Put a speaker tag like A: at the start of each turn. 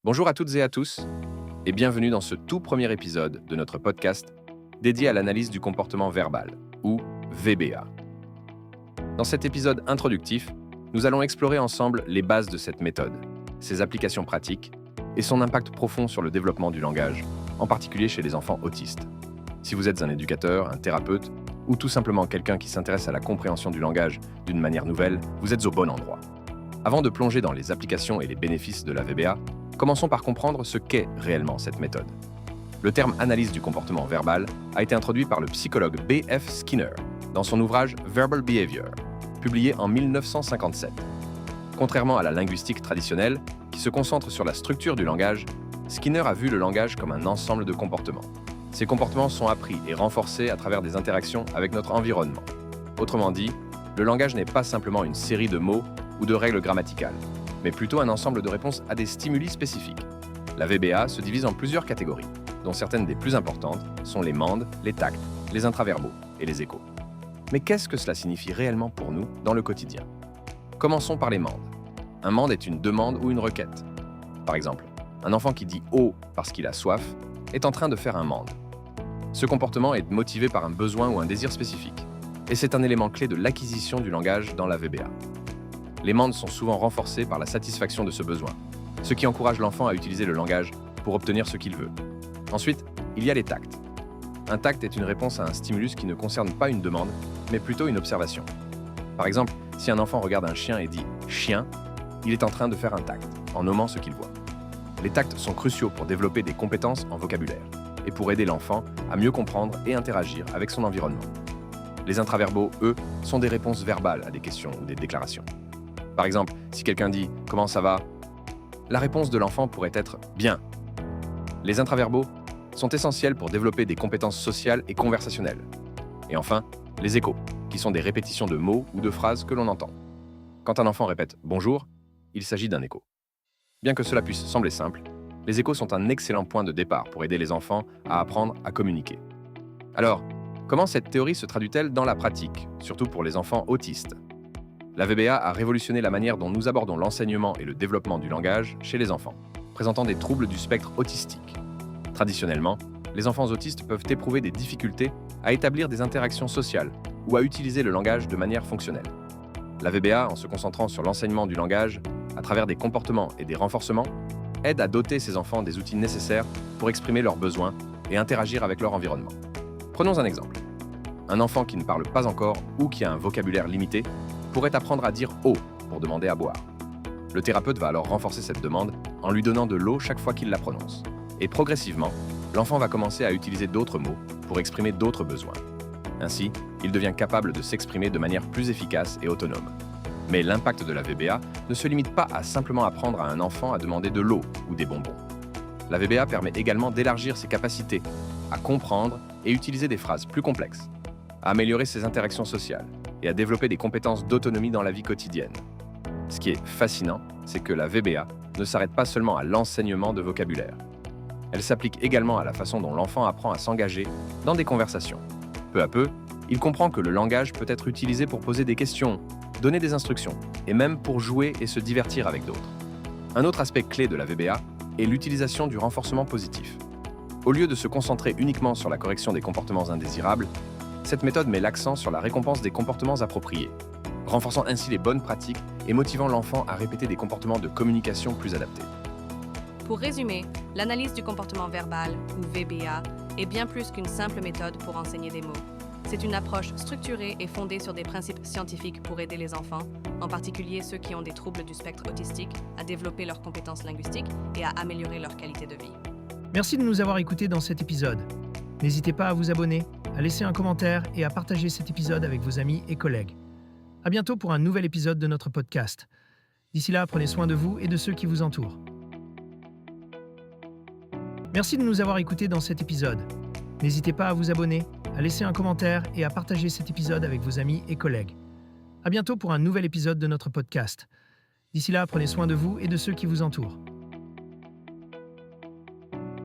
A: Bonjour à toutes et à tous, et bienvenue dans ce tout premier épisode de notre podcast dédié à l'analyse du comportement verbal, ou VBA. Dans cet épisode introductif, nous allons explorer ensemble les bases de cette méthode, ses applications pratiques et son impact profond sur le développement du langage, en particulier chez les enfants autistes. Si vous êtes un éducateur, un thérapeute, ou tout simplement quelqu'un qui s'intéresse à la compréhension du langage d'une manière nouvelle, vous êtes au bon endroit. Avant de plonger dans les applications et les bénéfices de la VBA, commençons par comprendre ce qu'est réellement cette méthode. Le terme analyse du comportement verbal a été introduit par le psychologue B.F. Skinner dans son ouvrage Verbal Behavior, publié en 1957. Contrairement à la linguistique traditionnelle, qui se concentre sur la structure du langage, Skinner a vu le langage comme un ensemble de comportements. Ces comportements sont appris et renforcés à travers des interactions avec notre environnement. Autrement dit, le langage n'est pas simplement une série de mots ou de règles grammaticales, mais plutôt un ensemble de réponses à des stimuli spécifiques. La VBA se divise en plusieurs catégories, dont certaines des plus importantes sont les mandes, les tacts, les intraverbaux et les échos. Mais qu'est-ce que cela signifie réellement pour nous dans le quotidien? Commençons par les mandes. Un mande est une demande ou une requête. Par exemple, un enfant qui dit « eau » parce qu'il a soif est en train de faire un mande. Ce comportement est motivé par un besoin ou un désir spécifique, et c'est un élément clé de l'acquisition du langage dans la VBA. Les mandes sont souvent renforcées par la satisfaction de ce besoin, ce qui encourage l'enfant à utiliser le langage pour obtenir ce qu'il veut. Ensuite, il y a les tacts. Un tact est une réponse à un stimulus qui ne concerne pas une demande, mais plutôt une observation. Par exemple, si un enfant regarde un chien et dit « chien », il est en train de faire un tact, en nommant ce qu'il voit. Les tacts sont cruciaux pour développer des compétences en vocabulaire et pour aider l'enfant à mieux comprendre et interagir avec son environnement. Les intraverbaux, eux, sont des réponses verbales à des questions ou des déclarations. Par exemple, si quelqu'un dit « Comment ça va ?», la réponse de l'enfant pourrait être « Bien ». Les intraverbaux sont essentiels pour développer des compétences sociales et conversationnelles. Et enfin, les échos, qui sont des répétitions de mots ou de phrases que l'on entend. Quand un enfant répète « Bonjour », il s'agit d'un écho. Bien que cela puisse sembler simple, les échos sont un excellent point de départ pour aider les enfants à apprendre à communiquer. Alors, comment cette théorie se traduit-elle dans la pratique, surtout pour les enfants autistes? La VBA a révolutionné la manière dont nous abordons l'enseignement et le développement du langage chez les enfants, présentant des troubles du spectre autistique. Traditionnellement, les enfants autistes peuvent éprouver des difficultés à établir des interactions sociales ou à utiliser le langage de manière fonctionnelle. La VBA, en se concentrant sur l'enseignement du langage, à travers des comportements et des renforcements, aide à doter ces enfants des outils nécessaires pour exprimer leurs besoins et interagir avec leur environnement. Prenons un exemple. Un enfant qui ne parle pas encore ou qui a un vocabulaire limité pourrait apprendre à dire « eau » pour demander à boire. Le thérapeute va alors renforcer cette demande en lui donnant de l'eau chaque fois qu'il la prononce. Et progressivement, l'enfant va commencer à utiliser d'autres mots pour exprimer d'autres besoins. Ainsi, il devient capable de s'exprimer de manière plus efficace et autonome. Mais l'impact de la VBA ne se limite pas à simplement apprendre à un enfant à demander de l'eau ou des bonbons. La VBA permet également d'élargir ses capacités à comprendre et utiliser des phrases plus complexes, à améliorer ses interactions sociales et à développer des compétences d'autonomie dans la vie quotidienne. Ce qui est fascinant, c'est que la VBA ne s'arrête pas seulement à l'enseignement de vocabulaire. Elle s'applique également à la façon dont l'enfant apprend à s'engager dans des conversations. Peu à peu, il comprend que le langage peut être utilisé pour poser des questions, donner des instructions, et même pour jouer et se divertir avec d'autres. Un autre aspect clé de la VBA est l'utilisation du renforcement positif. Au lieu de se concentrer uniquement sur la correction des comportements indésirables, cette méthode met l'accent sur la récompense des comportements appropriés, renforçant ainsi les bonnes pratiques et motivant l'enfant à répéter des comportements de communication plus adaptés.
B: Pour résumer, l'analyse du comportement verbal, ou VBA, est bien plus qu'une simple méthode pour enseigner des mots. C'est une approche structurée et fondée sur des principes scientifiques pour aider les enfants, en particulier ceux qui ont des troubles du spectre autistique, à développer leurs compétences linguistiques et à améliorer leur qualité de vie.
C: Merci de nous avoir écoutés dans cet épisode. N'hésitez pas à vous abonner, à laisser un commentaire et à partager cet épisode avec vos amis et collègues. À bientôt pour un nouvel épisode de notre podcast. D'ici là, prenez soin de vous et de ceux qui vous entourent. Merci de nous avoir écoutés dans cet épisode. N'hésitez pas à vous abonner, à laisser un commentaire et à partager cet épisode avec vos amis et collègues. À bientôt pour un nouvel épisode de notre podcast. D'ici là, prenez soin de vous et de ceux qui vous entourent. Merci de nous avoir écoutés dans cet épisode. N'hésitez pas à vous abonner, à laisser un commentaire et à partager cet épisode avec vos amis et collègues. Merci de nous avoir écoutés dans cet épisode. N'hésitez pas à vous abonner, à laisser un commentaire et à partager cet épisode avec vos amis et collègues. À bientôt pour un nouvel épisode de notre podcast. D'ici là, prenez soin de vous et de ceux qui vous entourent.